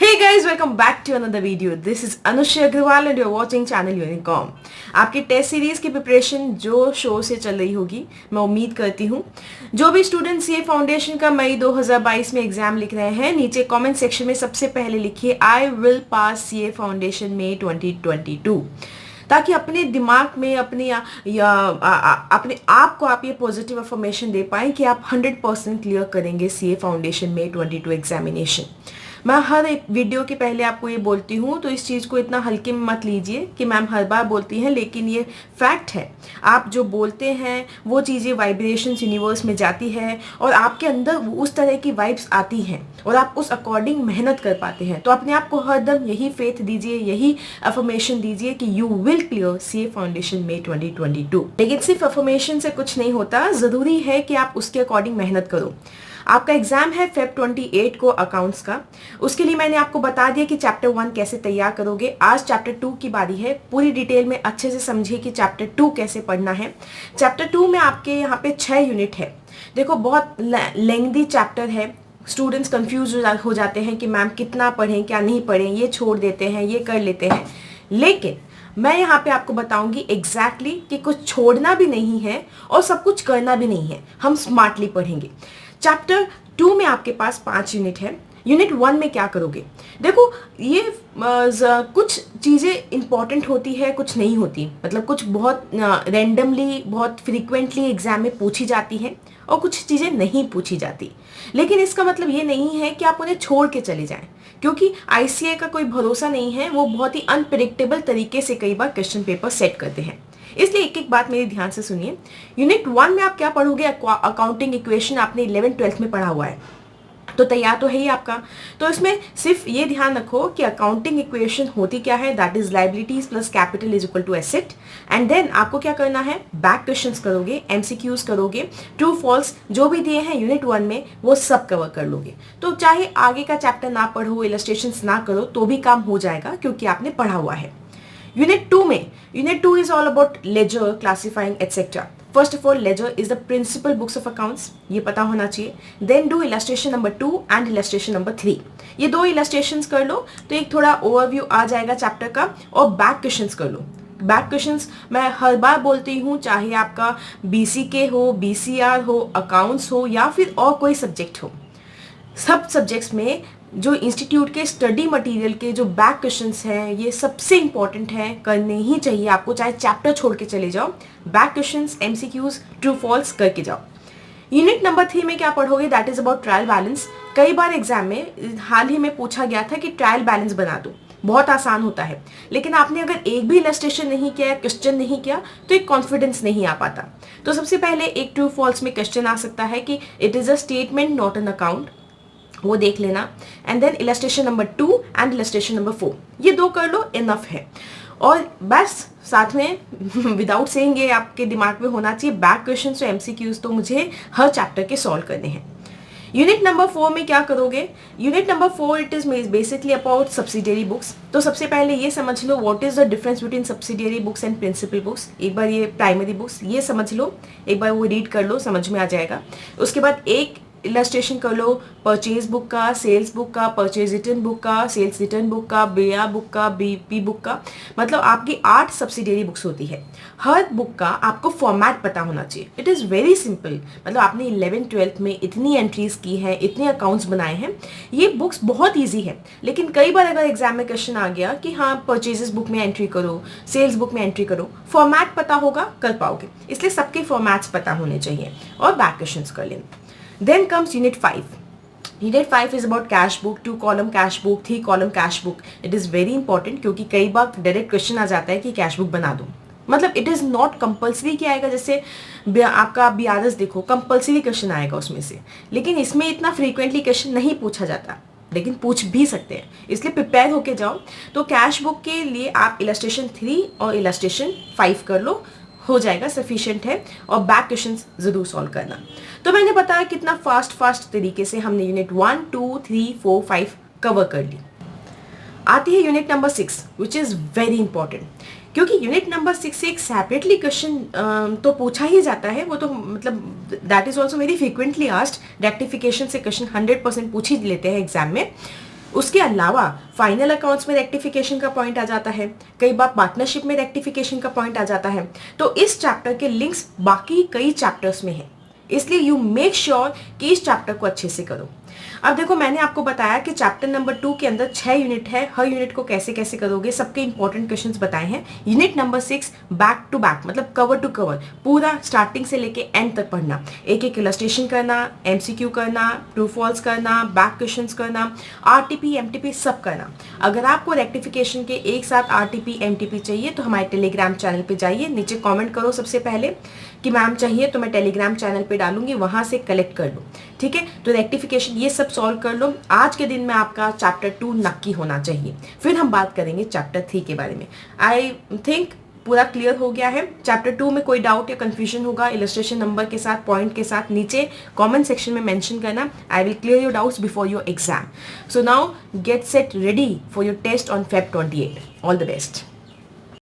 Hey guys, welcome back to another video. This is Anushya Agrawal and you're watching channel Unicom. आपकी test series की preparation जो show से चल रही होगी, मैं उम्मीद करती हूँ जो भी स्टूडेंट्स ये फाउंडेशन का मई 2022 में एग्जाम लिख रहे हैं, नीचे कमेंट सेक्शन में सबसे पहले लिखिए I will pass CA foundation में 2022, ताकि अपने दिमाग में अपने आप को आप ये पॉजिटिव अफर्मेशन दे पाएं कि आप 100% क्लियर करेंगे सीए फाउंडेशन में 22 एग्जामिनेशन। मैं हर एक वीडियो के पहले आपको ये बोलती हूँ, तो इस चीज़ को इतना हल्के में मत लीजिए कि मैम हर बार बोलती हैं, लेकिन ये फैक्ट है। आप जो बोलते हैं वो चीज़ें वाइब्रेशंस यूनिवर्स में जाती है और आपके अंदर उस तरह की वाइब्स आती हैं और आप उस अकॉर्डिंग मेहनत कर पाते हैं। तो अपने आप को हरदम यही फेथ दीजिए, यही अफर्मेशन दीजिए कि you will clear CA foundation में 2022। लेकिन सिर्फ अफर्मेशन से कुछ नहीं होता, ज़रूरी है कि आप उसके अकॉर्डिंग मेहनत करो। आपका एग्जाम है फेब 28 को अकाउंट्स का। उसके लिए मैंने आपको बता दिया कि चैप्टर 1 कैसे तैयार करोगे। आज चैप्टर 2 की बारी है। पूरी डिटेल में अच्छे से समझिए कि चैप्टर 2 कैसे पढ़ना है। चैप्टर 2 में आपके यहाँ पे 6 यूनिट है। देखो, बहुत लेंथी चैप्टर है। स्टूडेंट्स कंफ्यूज हो जाते हैं कि मैम कितना पढ़ें, क्या नहीं पढ़ें, ये छोड़ देते हैं, ये कर लेते हैं। लेकिन मैं यहाँ पे आपको बताऊंगी एग्जैक्टली कि कुछ छोड़ना भी नहीं है और सब कुछ करना भी नहीं है। हम स्मार्टली पढ़ेंगे। चैप्टर 2 में आपके पास 5 यूनिट है। यूनिट 1 में क्या करोगे? देखो, ये कुछ चीज़ें इंपॉर्टेंट होती है, कुछ नहीं होती। मतलब कुछ बहुत रैंडमली, बहुत फ्रीक्वेंटली एग्जाम में पूछी जाती हैं और कुछ चीज़ें नहीं पूछी जाती। लेकिन इसका मतलब ये नहीं है कि आप उन्हें छोड़ के चले जाएं, क्योंकि आईसीए का कोई भरोसा नहीं है। वो बहुत ही अनप्रेडिक्टेबल तरीके से कई बार क्वेश्चन पेपर सेट करते हैं। इसलिए एक एक बात मेरी ध्यान से सुनिए। यूनिट 1 में आप क्या पढ़ोगे? अकाउंटिंग इक्वेशन आपने 11th-12th में पढ़ा हुआ है, तो तैयार तो है ही आपका। तो इसमें सिर्फ ये ध्यान रखो कि अकाउंटिंग इक्वेशन होती क्या है, that is liabilities plus capital is equal to asset. And then आपको क्या करना है? बैक क्वेश्चंस करोगे, एमसीक्यूज करोगे, ट्रू फॉल्स जो भी दिए हैं यूनिट 1 में वो सब कवर कर लोगे। तो चाहे आगे का चैप्टर ना पढ़ो, इलस्ट्रेशंस ना करो, तो भी काम हो जाएगा, क्योंकि आपने पढ़ा हुआ है। यूनिट 2 में, unit 2 is all about ledger, classifying, etc. First of all, ledger is the principal books of accounts. ये पता होना चाहिए। Then do illustration number 2 and illustration number 3. ये 2 illustrations कर लो तो एक थोड़ा ओवरव्यू आ जाएगा चैप्टर का। और बैक क्वेश्चंस कर लो। बैक क्वेश्चंस मैं हर बार बोलती हूँ, चाहे आपका BCK हो, BCR हो, अकाउंट्स हो या फिर और कोई सब्जेक्ट हो, सब सब्जेक्ट्स में जो इंस्टीट्यूट के स्टडी मटेरियल के जो बैक क्वेश्चंस हैं, ये सबसे इंपॉर्टेंट है, करने ही चाहिए आपको। चाहे चैप्टर छोड़ के चले जाओ, back questions, MCQs, true false करके जाओ। यूनिट नंबर 3 में क्या पढ़ोगे? That is about trial balance. कई बार एग्जाम में हाल ही में पूछा गया था कि ट्रायल बैलेंस बना दो। बहुत आसान होता है, लेकिन आपने अगर एक भी इलस्ट्रेशन नहीं किया, क्वेश्चन नहीं किया, तो एक कॉन्फिडेंस नहीं आ पाता। तो सबसे पहले एक ट्रू फॉल्स में क्वेश्चन आ सकता है कि it is a statement not an account, वो देख लेना। एंड देन इलस्ट्रेशन नंबर 2 एंड इलस्ट्रेशन नंबर 4, ये 2 कर लो, इनफ है। और बस साथ में विदाउट सेइंग ये आपके दिमाग में होना चाहिए, बैक क्वेश्चंस और एमसीक्यूज तो मुझे हर चैप्टर के सॉल्व करने हैं। यूनिट नंबर 4 में क्या करोगे? Unit number 4 it is basically about subsidiary books. तो सबसे पहले ये समझ लो what is the difference between subsidiary books and principal books. एक बार ये प्राइमरी बुक्स ये समझ लो, एक बार वो रीड कर लो, समझ में आ जाएगा। उसके बाद एक इलस्ट्रेशन कर लो परचेज बुक का, सेल्स बुक का, परचेज रिटर्न बुक का, सेल्स रिटर्न बुक का, बेया बुक का, बीपी बुक का। मतलब आपकी 8 सब्सिडियरी बुक्स होती है। हर बुक का आपको फॉर्मेट पता होना चाहिए। It is very simple. मतलब आपने 11th-12th में इतनी एंट्रीज की है, इतने अकाउंट्स बनाए हैं, ये बुक्स बहुत ईजी है। लेकिन कई बार अगर एग्जाम में क्वेश्चन आ गया कि हाँ परचेजेस बुक में एंट्री करो, सेल्स बुक में एंट्री करो, फॉर्मेट पता होगा, कर पाओगे। इसलिए सबके फॉर्मेट्स पता होने चाहिए और बैक क्वेश्चंस कर लेना। Then comes unit 5. Unit 5 is about cash book, 2-column cash book, 3-column cash book. It is very important, क्योंकि कई बार डायरेक्ट क्वेश्चन आ जाता है कि कैश बुक बना दो। मतलब इट इज़ नॉट कंपल्सरी कि आएगा, जैसे आपका BRS देखो कंपल्सरी क्वेश्चन आएगा उसमें से, लेकिन इसमें इतना फ्रीक्वेंटली क्वेश्चन नहीं पूछा जाता, लेकिन पूछ भी सकते हैं। इसलिए प्रिपेयर होके जाओ। तो कैश बुक के लिए आप इलस्ट्रेशन 3 और इलस्ट्रेशन 5 कर लो, हो जाएगा, सफिशिएंट है। और बैक क्वेश्चंस जरूर सॉल्व करना। तो मैंने बताया कितना फास्ट तरीके से हमने यूनिट 1, 2, 3, 4, 5 कवर कर ली। आती है unit number 6 which is very important, क्योंकि यूनिट नंबर 6 से एक सेपरेटली क्वेश्चन तो पूछा ही जाता है। वो तो मतलब that is also very frequently asked. Rectification से क्वेश्चन 100% पूछ ही लेते हैं एग्जाम में। उसके अलावा फाइनल अकाउंट्स में रेक्टिफिकेशन का पॉइंट आ जाता है, कई बार पार्टनरशिप में रेक्टिफिकेशन का पॉइंट आ जाता है। तो इस चैप्टर के लिंक्स बाकी कई चैप्टर्स में है, इसलिए यू मेक श्योर कि इस चैप्टर को अच्छे से करो। अब देखो, मैंने आपको बताया कि चैप्टर नंबर 2 के अंदर 6 यूनिट है, हर यूनिट को कैसे कैसे करोगे सबके इंपॉर्टेंट क्वेश्चंस बताए हैं। Unit number 6 back to back, मतलब कवर टू कवर, पूरा स्टार्टिंग से लेके एंड तक पढ़ना, एक एक इलस्ट्रेशन करना, एमसीक्यू करना, ट्रू फॉल्स करना, बैक क्वेश्चंस करना, आरटीपी एमटीपी सब करना। अगर आपको रेक्टिफिकेशन के एक साथ आरटीपी एमटीपी चाहिए तो हमारे टेलीग्राम चैनल पे जाइए, नीचे कमेंट करो सबसे पहले कि मैम चाहिए, तो मैं टेलीग्राम चैनल पे डालूंगी, वहां से कलेक्ट कर लो, ठीक है। तो रेक्टिफिकेशन ये सब सॉल्व कर लो। आज के दिन में आपका चैप्टर 2 नक्की होना चाहिए, फिर हम बात करेंगे चैप्टर 3 के बारे में। आई थिंक पूरा क्लियर हो गया है। चैप्टर 2 में कोई डाउट या कंफ्यूजन होगा, इलस्ट्रेशन नंबर के साथ, पॉइंट के साथ नीचे कमेंट सेक्शन में मेंशन करना। I will clear your doubts before your exam. So now get set ready for your test on Feb 28। All the best.